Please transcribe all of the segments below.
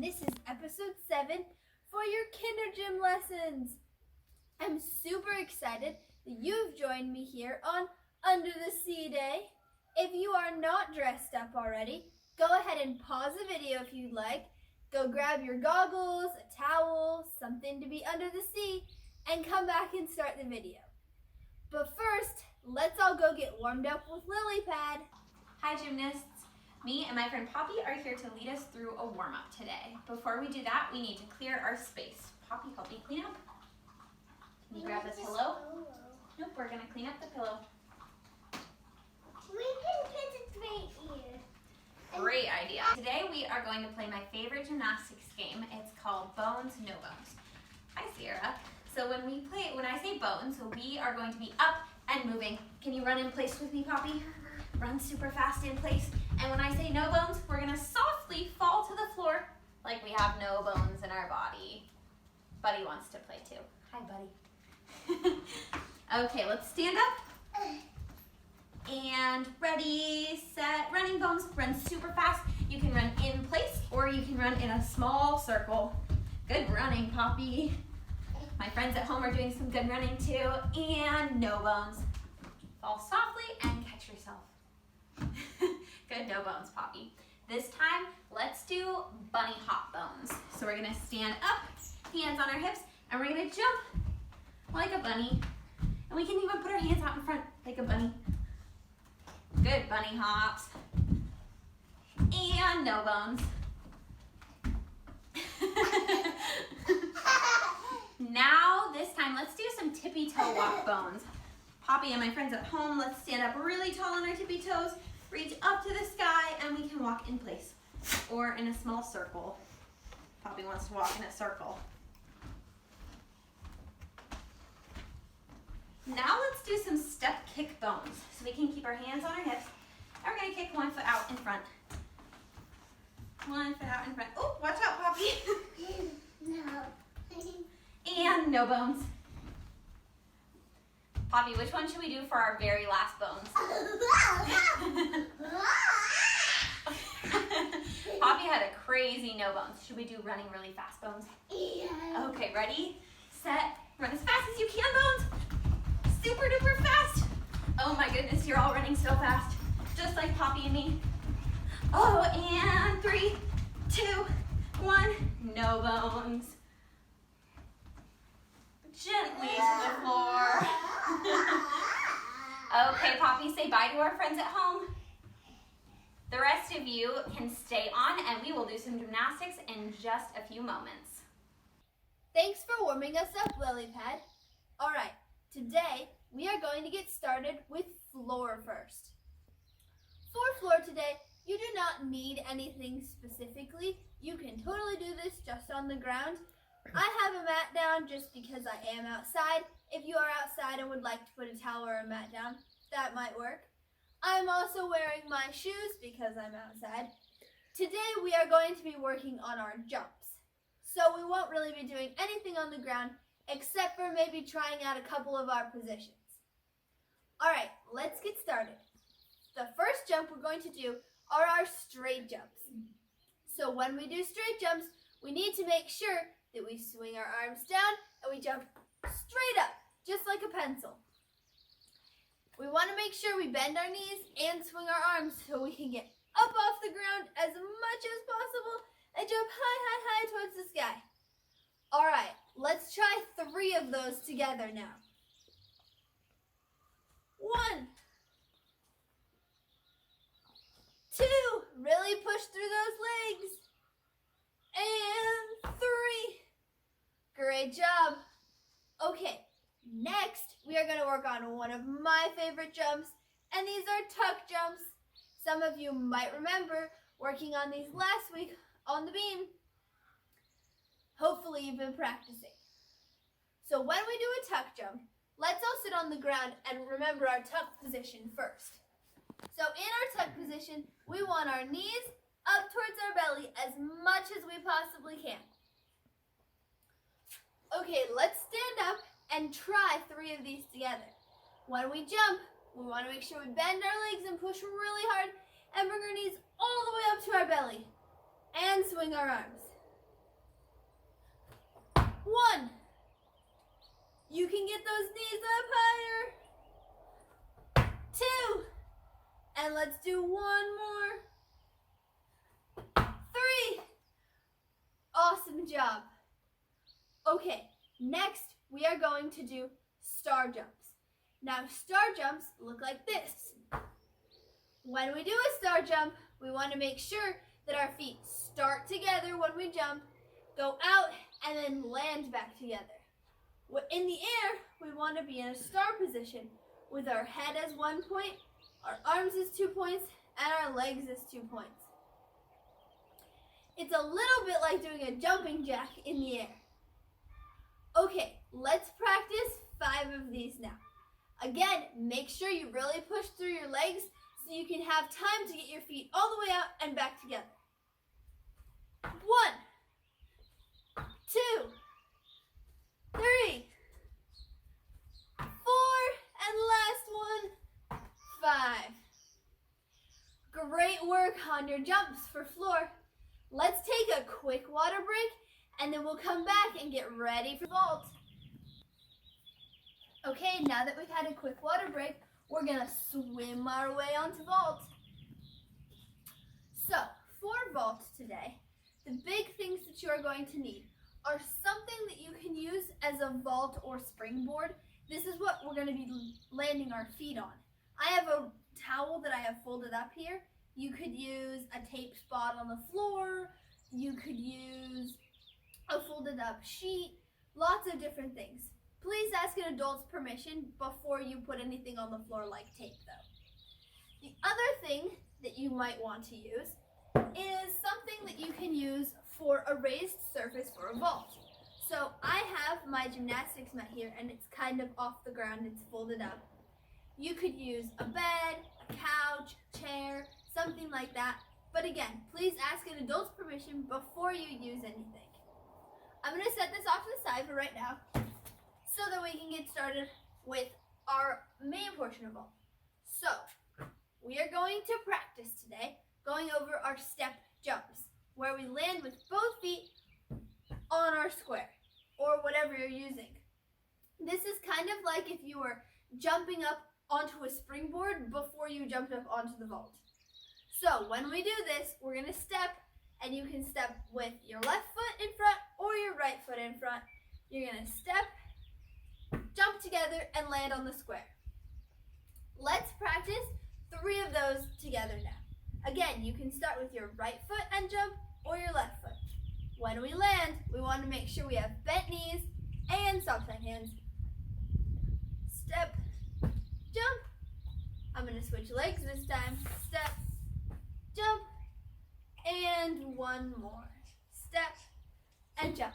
and this is episode 7 for your Kindergym lessons. I'm super excited that you've joined me here on Under the Sea Day. If you are not dressed up already, go ahead and pause the video if you'd like. Go grab your goggles, a towel, something to be under the sea, and come back and start the video. But first, let's all go get warmed up with lily pad. Hi gymnasts! Me and my friend Poppy are here to lead us through a warm-up today. Before we do that, we need to clear our space. Poppy, help me clean up. Can you grab the pillow? Nope, we're going to clean up the pillow. We can put it right here. Great idea. Today we are going to play my favorite gymnastics game. It's called Bones, No Bones. Hi Sierra. So when I say bones, we are going to be up and moving. Can you run in place with me, Poppy? Run super fast in place. And when I say no bones, we're gonna softly fall to the floor like we have no bones in our body. Buddy wants to play too. Hi, Buddy. Okay, let's stand up. And ready, set, running bones. Run super fast. You can run in place or you can run in a small circle. Good running, Poppy. My friends at home are doing some good running too. And no bones. Fall softly and catch yourself. Good, no bones, Poppy. This time, let's do bunny hop bones. So we're gonna stand up, hands on our hips, and we're gonna jump like a bunny. And we can even put our hands out in front like a bunny. Good, bunny hops. And no bones. Now, this time, let's do some tippy toe walk bones. Poppy and my friends at home, let's stand up really tall on our tippy toes, reach up to the sky, and we can walk in place or in a small circle. Poppy wants to walk in a circle. Now let's do some step kick bones. So we can keep our hands on our hips, and we're gonna kick one foot out in front. One foot out in front. Oh, watch out, Poppy. No. And no bones. Poppy, which one should we do for our very last bones? Poppy had a crazy no bones. Should we do running really fast bones? Yeah. Okay, ready, set, run as fast as you can, bones. Super duper fast. Oh my goodness, you're all running so fast. Just like Poppy and me. Oh, and 3, 2, 1, no bones. Gently to the floor. Okay, Poppy, say bye to our friends at home. The rest of you can stay on and we will do some gymnastics in just a few moments. Thanks for warming us up, lily pad. All right, today we are going to get started with floor first. For floor today, you do not need anything specifically. You can totally do this just on the ground. I have a mat down just because I am outside. If you are outside and would like to put a towel or a mat down, that might work. I'm also wearing my shoes because I'm outside. Today we are going to be working on our jumps. So we won't really be doing anything on the ground except for maybe trying out a couple of our positions. Alright, let's get started. The first jump we're going to do are our straight jumps. So when we do straight jumps, we need to make sure that we swing our arms down and we jump straight up, just like a pencil. We want to make sure we bend our knees and swing our arms so we can get up off the ground as much as possible and jump high, high, high towards the sky. All right, let's try 3 of those together now. 1, 2, really push through those legs. And 3. Great job. Okay, next we are going to work on one of my favorite jumps, and these are tuck jumps. Some of you might remember working on these last week on the beam. Hopefully you've been practicing. So when we do a tuck jump, let's all sit on the ground and remember our tuck position first. So in our tuck position, we want our knees up towards our belly as much as we possibly can. Okay, let's stand up and try 3 of these together. When we jump, we want to make sure we bend our legs and push really hard and bring our knees all the way up to our belly and swing our arms. 1. You can get those knees up higher. 2. And let's do one more. 3. Awesome job. Okay, next we are going to do star jumps. Now star jumps look like this. When we do a star jump, we want to make sure that our feet start together when we jump, go out, and then land back together. In the air, we want to be in a star position with our head as 1 point, our arms as 2 points, and our legs as 2 points. It's a little bit like doing a jumping jack in the air. Okay, let's practice 5 of these now. Again, make sure you really push through your legs so you can have time to get your feet all the way out and back together. 1, 2, 3, 4, and last one, 5. Great work on your jumps for floor. Let's take a quick water break and then we'll come back and get ready for vault. Okay, now that we've had a quick water break, we're gonna swim our way onto vault. So, for vault today, the big things that you are going to need are something that you can use as a vault or springboard. This is what we're gonna be landing our feet on. I have a towel that I have folded up here. You could use a tape spot on the floor. You could use a folded up sheet. Lots of different things. Please ask an adult's permission before you put anything on the floor like tape though. The other thing that you might want to use is something that you can use for a raised surface for a vault. So I have my gymnastics mat here and it's kind of off the ground, it's folded up. You could use a bed, a couch, chair, something like that. But again, please ask an adult's permission before you use anything. I'm going to set this off to the side for right now so that we can get started with our main portion of all. So, we are going to practice today going over our step jumps, where we land with both feet on our square, or whatever you're using. This is kind of like if you were jumping up onto a springboard before you jumped up onto the vault. So, when we do this, we're going to step, and you can step with your left foot in front or your right foot in front. You're going to step, jump together, and land on the square. Let's practice 3 of those together now. Again, you can start with your right foot and jump, or your left foot. When we land, we want to make sure we have bent knees and soft side hands. Step, jump. I'm going to switch legs this time. Step, jump, and one more. Step, and jump.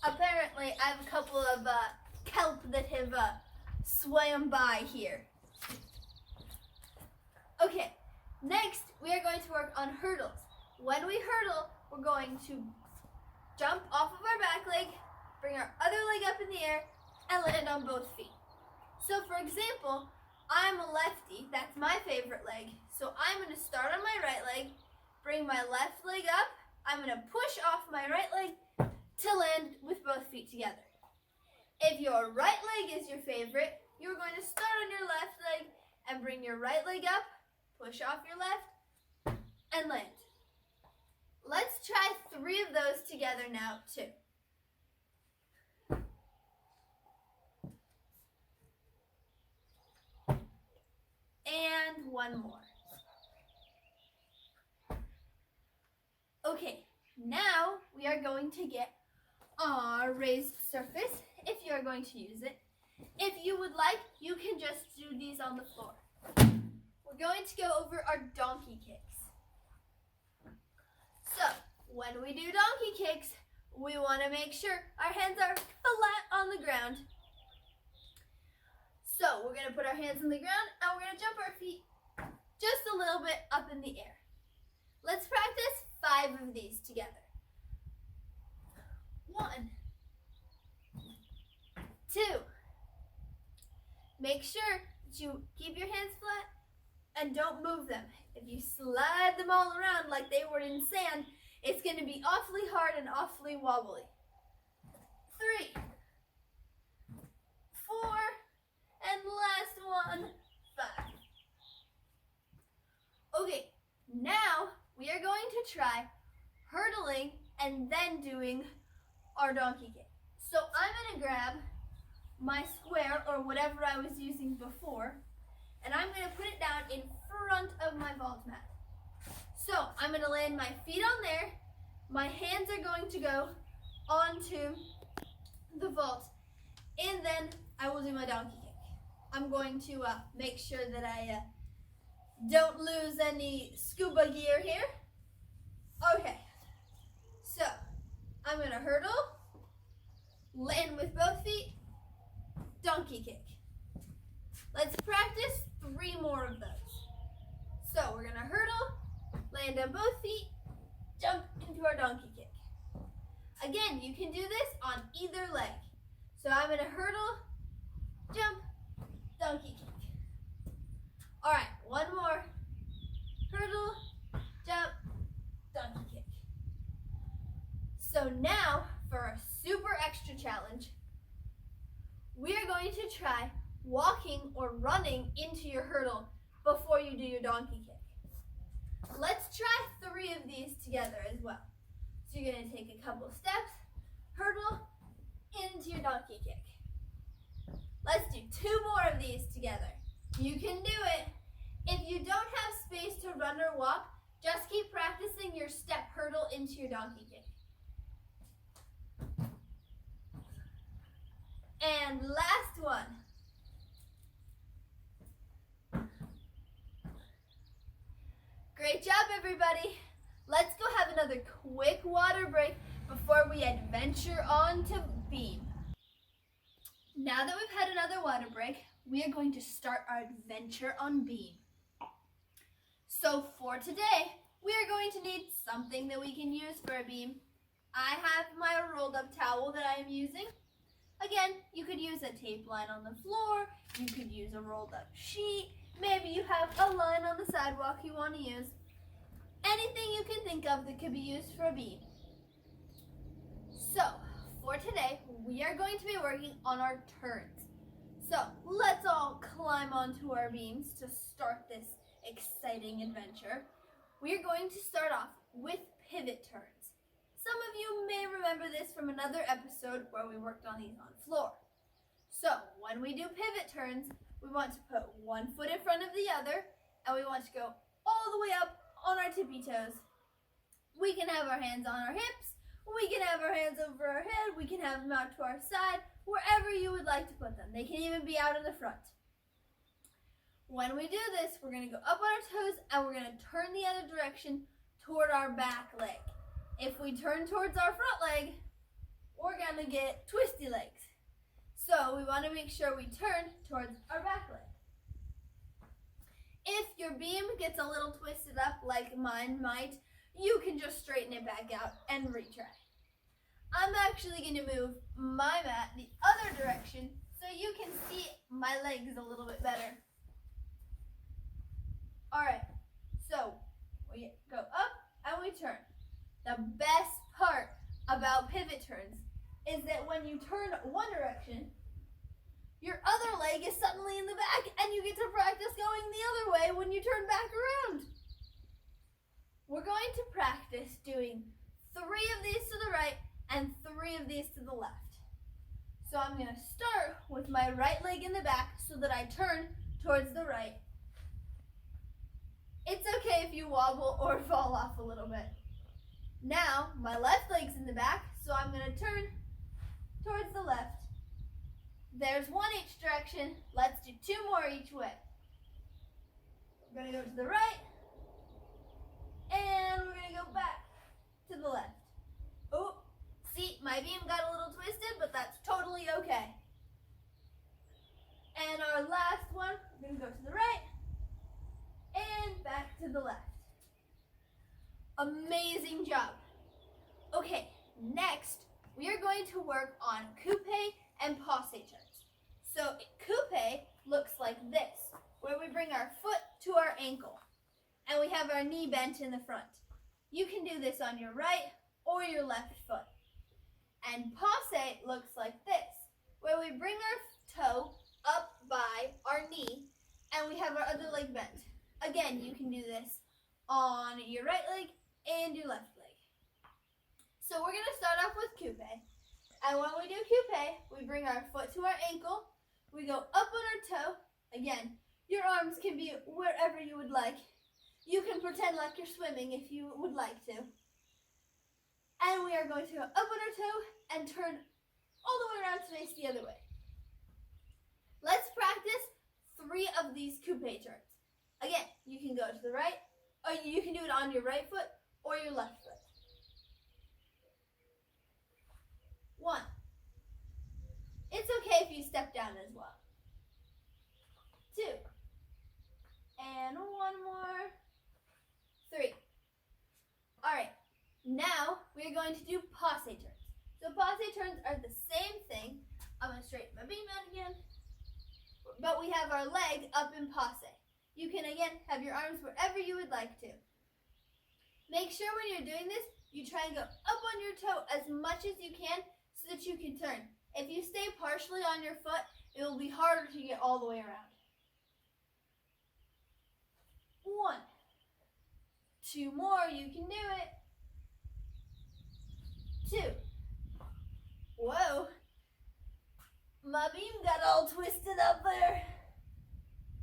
Apparently, I have a couple of kelp that have swam by here. Okay, next we are going to work on hurdles. When we hurdle, we're going to jump off of our back leg, bring our other leg up in the air, and land on both feet. So for example, I'm a lefty, that's my favorite leg. So I'm going to start on my right leg, bring my left leg up, I'm going to push off my right leg to land with both feet together. If your right leg is your favorite, you're going to start on your left leg and bring your right leg up, push off your left, and land. Let's try 3 of those together now, too. And one more. Okay, now we are going to get our raised surface if you are going to use it. If you would like, you can just do these on the floor. We're going to go over our donkey kicks. So, when we do donkey kicks, we want to make sure our hands are flat on the ground. So, we're going to put our hands on the ground and we're going to jump our feet just a little bit up in the air. Let's practice 5 of these together. 1, 2. Make sure that you keep your hands flat and don't move them. If you slide them all around like they were in sand, it's going to be awfully hard and awfully wobbly. 3, 4, and last one, 5. Okay, now we are going to try hurdling and then doing our donkey kick. So I'm going to grab my square or whatever I was using before, and I'm going to put it down in front of my vault mat. So I'm going to land my feet on there. My hands are going to go onto the vault, and then I will do my donkey kick. I'm going to make sure that I don't lose any scuba gear here. Okay, so I'm going to hurdle, land with both feet, donkey kick. Let's practice 3 more of those. So we're going to hurdle, land on both feet, jump into our donkey kick. Again, you can do this on either leg. So I'm going to hurdle, jump, donkey kick. All right, one more. Hurdle, jump, donkey kick. So now for a super extra challenge, we are going to try walking or running into your hurdle before you do your donkey kick. Let's try 3 of these together as well. So you're going to take a couple steps, hurdle, into your donkey kick. Let's do 2 more of these together. You can do it. If you don't have space to run or walk, just keep practicing your step hurdle into your donkey kick. And last one. Great job, everybody. Let's go have another quick water break before we adventure on to beam. Now that we've had another water break, we are going to start our adventure on beam. So for today, we are going to need something that we can use for a beam. I have my rolled up towel that I am using. Again, you could use a tape line on the floor, you could use a rolled up sheet, maybe you have a line on the sidewalk you want to use. Anything you can think of that could be used for a beam. So, for today, we are going to be working on our turns. So, let's all climb onto our beams to start this exciting adventure. We are going to start off with pivot turns. Some of you may remember this from another episode where we worked on these on floor. So, when we do pivot turns, we want to put one foot in front of the other, and we want to go all the way up on our tippy toes. We can have our hands on our hips, we can have our hands over our head, we can have them out to our side, wherever you would like to put them. They can even be out in the front. When we do this, we're going to go up on our toes and we're going to turn the other direction toward our back leg. If we turn towards our front leg, we're going to get twisty legs. So we want to make sure we turn towards our back leg. If your beam gets a little twisted up like mine might, you can just straighten it back out and retry. I'm actually going to move my mat the other direction so you can see my legs a little bit better. Alright, so we go up and we turn. The best part about pivot turns is that when you turn one direction, your other leg is suddenly in the back and you get to practice going the other way when you turn back around. We're going to practice doing 3 of these to the right and 3 of these to the left. So I'm going to start with my right leg in the back so that I turn towards the right. It's okay if you wobble or fall off a little bit. Now, my left leg's in the back, so I'm going to turn towards the left. There's 1 each direction. Let's do 2 more each way. We're going to go to the right, and we're going to go back to the left. Oh, see, my beam got a little twisted, but that's totally okay. And our last one, we're going to go to the right, and back to the left. Amazing job. Okay, next we are going to work on Coupe and Passe turns. So Coupe looks like this, where we bring our foot to our ankle and we have our knee bent in the front. You can do this on your right or your left foot. And Passe looks like this, where we bring our toe up by our knee and we have our other leg bent. Again, you can do this on your right leg and your left leg. So we're going to start off with Coupe. And when we do Coupe, we bring our foot to our ankle, we go up on our toe. Again, your arms can be wherever you would like. You can pretend like you're swimming if you would like to. And we are going to go up on our toe and turn all the way around to face the other way. Let's practice 3 of these Coupe turns. Again, you can go to the right, or you can do it on your right foot or your left foot. 1. It's okay if you step down as well. 2. And 1 more. 3. All right. Now we're going to do Passe turns. So Passe turns are the same thing. I'm going to straighten my beam out again. But we have our leg up in Passe. You can again have your arms wherever you would like to. Make sure when you're doing this, you try and go up on your toe as much as you can so that you can turn. If you stay partially on your foot, it will be harder to get all the way around. 1. 2 more, you can do it. 2. Whoa. My beam got all twisted up there.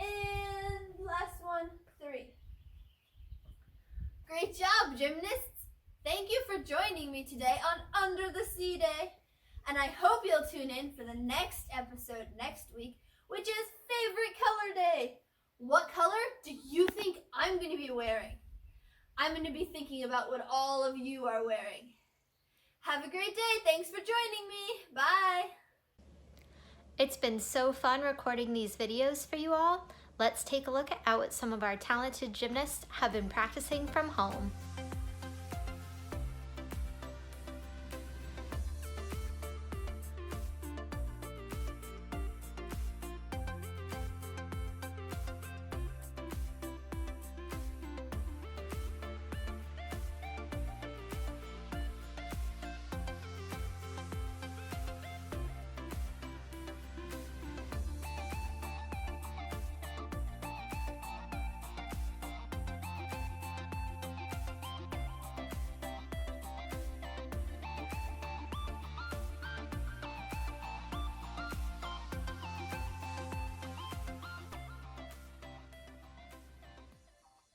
And last one, 3. Great job, gymnasts. Thank you for joining me today on Under the Sea Day. And I hope you'll tune in for the next episode next week, which is Favorite Color Day. What color do you think I'm going to be wearing? I'm going to be thinking about what all of you are wearing. Have a great day. Thanks for joining me. Bye. It's been so fun recording these videos for you all. Let's take a look at what some of our talented gymnasts have been practicing from home.